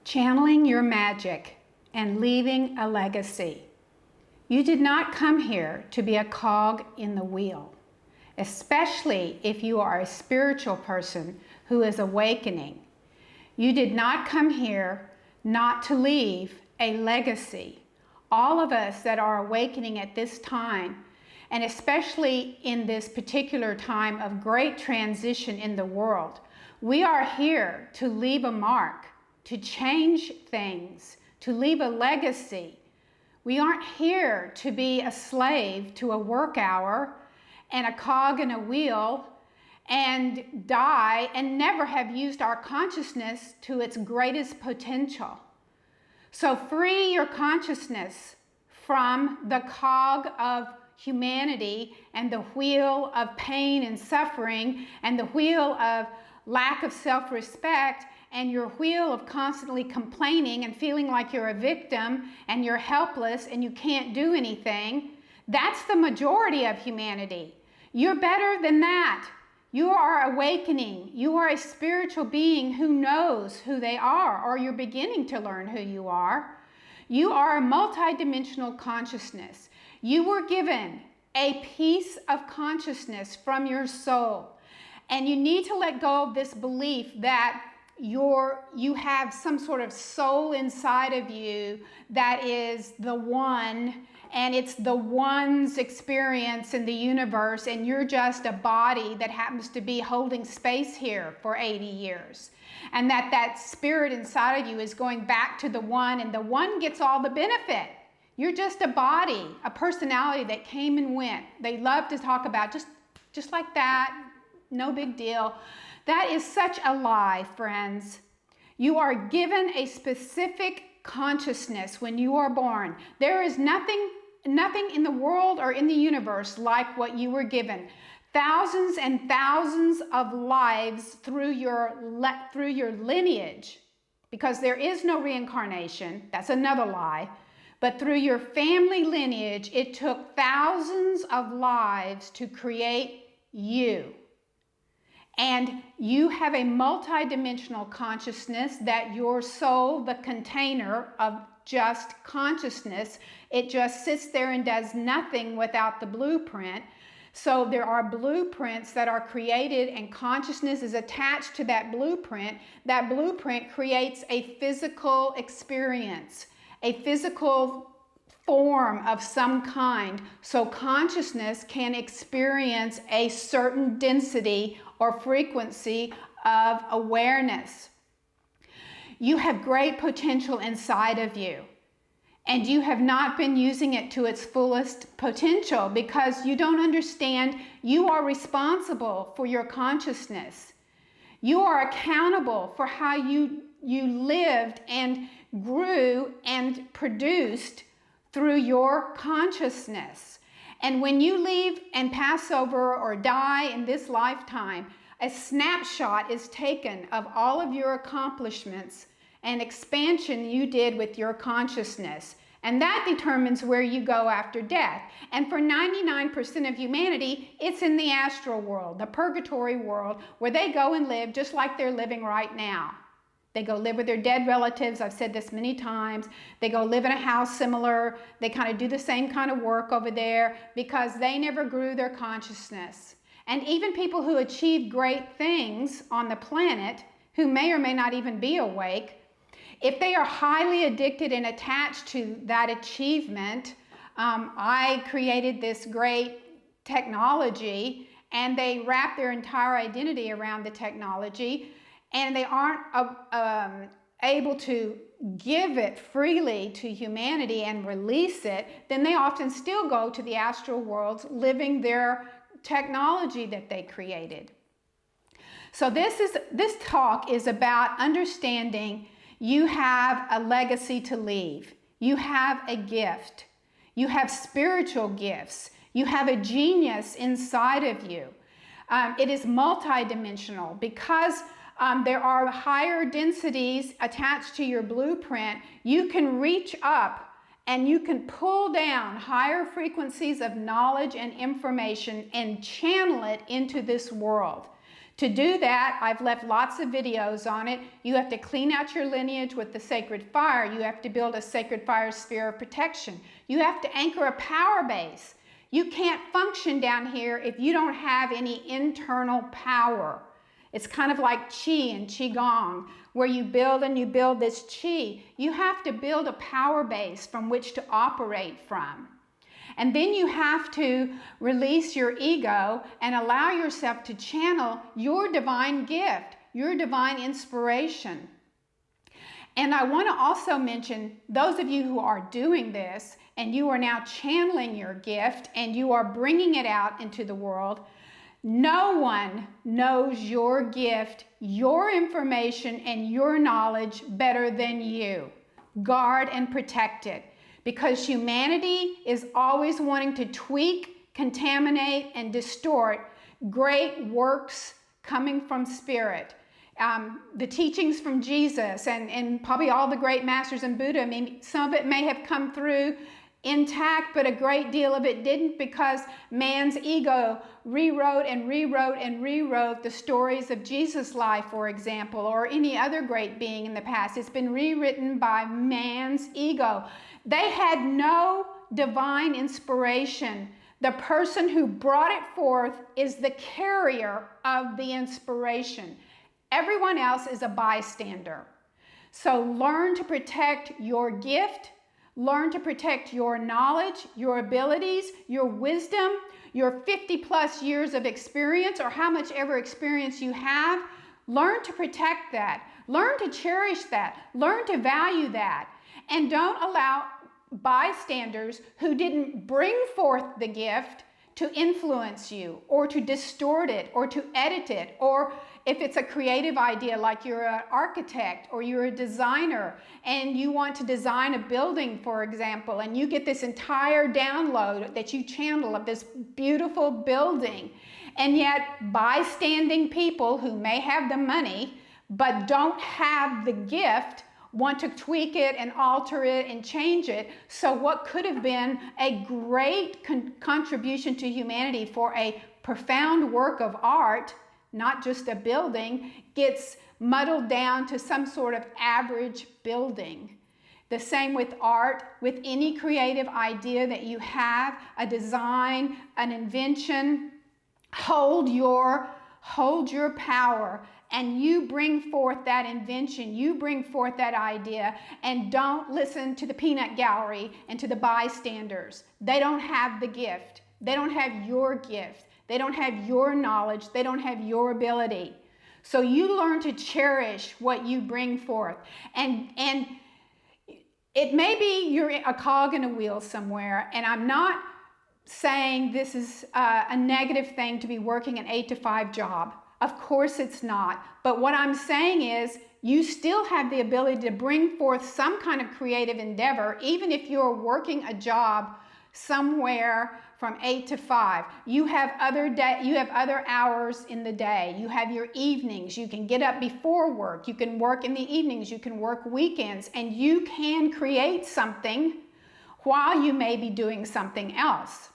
channeling your magic and leaving a legacy. You did not come here to be a cog in the wheel, especially if you are a spiritual person who is awakening. You did not come here not to leave a legacy. All of us that are awakening at this time, and especially in this particular time of great transition in the world, we are here to leave a mark, to change things, to leave a legacy. We aren't here to be a slave to a work hour and a cog in a wheel and die and never have used our consciousness to its greatest potential. So free your consciousness from the cog of humanity and the wheel of pain and suffering and the wheel of lack of self-respect and your wheel of constantly complaining and feeling like you're a victim and you're helpless and you can't do anything. That's the majority of humanity. You're better than that. You are awakening. You are a spiritual being who knows who they are, or you're beginning to learn who you are. You are a multidimensional consciousness. You were given a piece of consciousness from your soul. And you need to let go of this belief that you have some sort of soul inside of you that is the one, and it's the one's experience in the universe, and you're just a body that happens to be holding space here for 80 years. And that spirit inside of you is going back to the one, and the one gets all the benefit. You're just a body, a personality that came and went. They love to talk about just like that, no big deal. That is such a lie, friends. You are given a specific consciousness when you are born. There is nothing in the world or in the universe like what you were given. Thousands and thousands of lives through your lineage, because there is no reincarnation. That's another lie. But through your family lineage, it took thousands of lives to create you. And you have a multidimensional consciousness that your soul, the container of just consciousness, it just sits there and does nothing without the blueprint. So there are blueprints that are created and consciousness is attached to that blueprint. That blueprint creates a physical experience, a physical form of some kind, so consciousness can experience a certain density or frequency of awareness. You have great potential inside of you, and you have not been using it to its fullest potential because you don't understand you are responsible for your consciousness. You are accountable for how you lived and grew and produced through your consciousness. And when you leave and pass over or die in this lifetime, a snapshot is taken of all of your accomplishments and expansion you did with your consciousness. And that determines where you go after death. And for 99% of humanity, it's in the astral world, the purgatory world, where they go and live just like they're living right now. They go live with their dead relatives. I've said this many times. They go live in a house similar. They kind of do the same kind of work over there because they never grew their consciousness. And even people who achieve great things on the planet, who may or may not even be awake, if they are highly addicted and attached to that achievement, I created this great technology, and they wrap their entire identity around the technology, and they aren't able to give it freely to humanity and release it, then they often still go to the astral worlds living their technology that they created. So this talk is about understanding you have a legacy to leave. You have a gift. You have spiritual gifts. You have a genius inside of you. It is multidimensional because there are higher densities attached to your blueprint. You can reach up and you can pull down higher frequencies of knowledge and information and channel it into this world To do that, I've left lots of videos on it. You have to clean out your lineage with the sacred fire. You have to build a sacred fire sphere of protection. You have to anchor a power base. You can't function down here if you don't have any internal power. It's kind of like Qi and Qigong, where you build and you build this Qi. You have to build a power base from which to operate from. And then you have to release your ego and allow yourself to channel your divine gift, your divine inspiration. And I want to also mention those of you who are doing this and you are now channeling your gift and you are bringing it out into the world. No one knows your gift, your information, and your knowledge better than you. Guard and protect it, because humanity is always wanting to tweak, contaminate, and distort great works coming from spirit. The teachings from Jesus and probably all the great masters and Buddha, I mean, some of it may have come through intact, but a great deal of it didn't, because man's ego rewrote and rewrote and rewrote the stories of Jesus' life, for example, or any other great being in the past. It's been rewritten by man's ego. They had no divine inspiration. The person who brought it forth is the carrier of the inspiration. Everyone else is a bystander. So learn to protect your gift. Learn to protect your knowledge, your abilities, your wisdom, your 50 plus years of experience, or how much ever experience you have. Learn to protect that. Learn to cherish that. Learn to value that. And don't allow bystanders who didn't bring forth the gift to influence you or to distort it or to edit it, or if it's a creative idea, like you're an architect or you're a designer and you want to design a building, for example, and you get this entire download that you channel of this beautiful building, and yet bystanding people who may have the money but don't have the gift want to tweak it and alter it and change it. So what could have been a great contribution to humanity for a profound work of art, not just a building, gets muddled down to some sort of average building. The same with art, with any creative idea that you have, a design, an invention. Hold your power, and you bring forth that invention, you bring forth that idea, and don't listen to the peanut gallery and to the bystanders. They don't have the gift. They don't have your gift. They don't have your knowledge. They don't have your ability. So you learn to cherish what you bring forth. And it may be you're a cog in a wheel somewhere, and I'm not saying this is a negative thing to be working an 8 to 5 job. Of course it's not. But what I'm saying is you still have the ability to bring forth some kind of creative endeavor, even if you're working a job somewhere from 8 to 5. You have other hours in the day. You have your evenings. You can get up before work. You can work in the evenings. You can work weekends, and you can create something while you may be doing something else.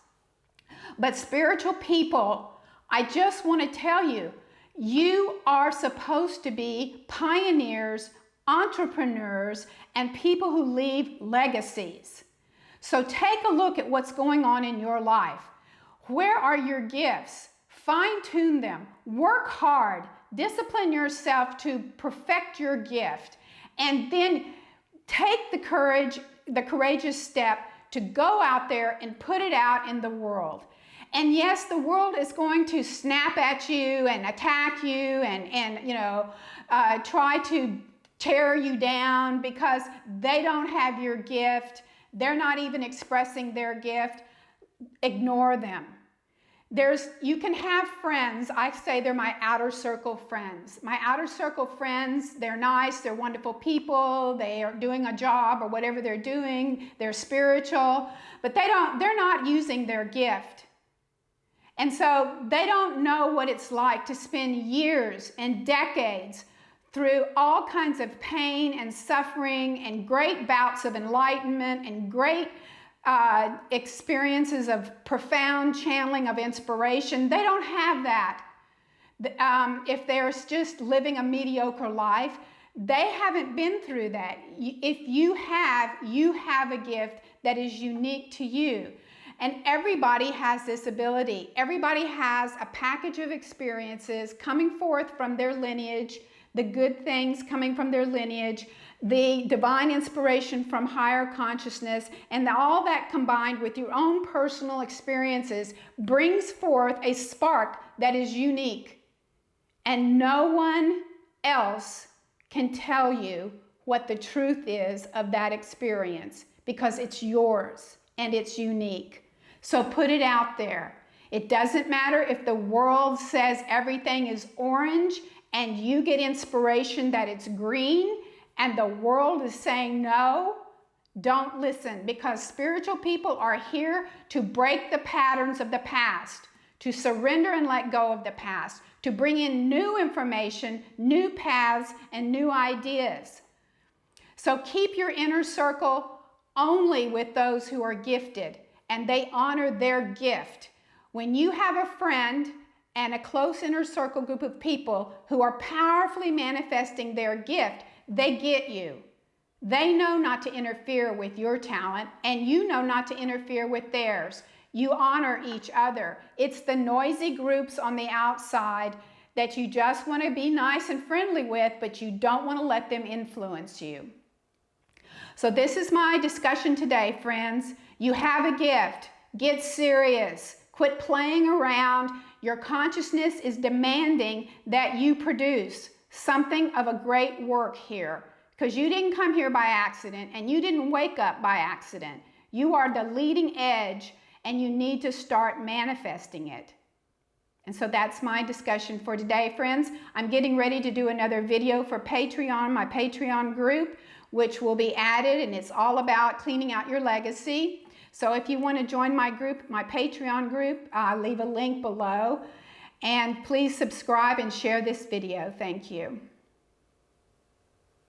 But spiritual people, I just want to tell you, you are supposed to be pioneers, entrepreneurs, and people who leave legacies. So take a look at what's going on in your life. Where are your gifts? Fine-tune them. Work hard. Discipline yourself to perfect your gift. And then take the courageous step to go out there and put it out in the world. And yes, the world is going to snap at you and attack you and try to tear you down because they don't have your gift. They're not even expressing their gift. Ignore them. You can have friends. I say they're my outer circle friends. My outer circle friends, they're nice, they're wonderful people, they are doing a job or whatever they're doing, they're spiritual, but they're not using their gift. And so they don't know what it's like to spend years and decades through all kinds of pain and suffering and great bouts of enlightenment and great experiences of profound channeling of inspiration. They don't have that if they're just living a mediocre life, they haven't been through that. If you have a gift that is unique to you. And everybody has this ability. Everybody has a package of experiences coming forth from their lineage, the good things coming from their lineage, the divine inspiration from higher consciousness, and all that combined with your own personal experiences brings forth a spark that is unique. And no one else can tell you what the truth is of that experience because it's yours and it's unique. So put it out there. It doesn't matter if the world says everything is orange and you get inspiration that it's green and the world is saying no. Don't listen, because spiritual people are here to break the patterns of the past, to surrender and let go of the past, to bring in new information, new paths, and new ideas. So keep your inner circle only with those who are gifted, and they honor their gift. When you have a friend and a close inner circle group of people who are powerfully manifesting their gift, they get you. They know not to interfere with your talent, and you know not to interfere with theirs. You honor each other. It's the noisy groups on the outside that you just want to be nice and friendly with, but you don't want to let them influence you. So this is my discussion today, friends. You have a gift. Get serious. Quit playing around. Your consciousness is demanding that you produce something of a great work here, because you didn't come here by accident and you didn't wake up by accident. You are the leading edge and you need to start manifesting it. And so that's my discussion for today, friends. I'm getting ready to do another video for Patreon, my Patreon group, which will be added, and it's all about cleaning out your legacy. So if you want to join my group, my Patreon group, I'll leave a link below. And please subscribe and share this video. Thank you.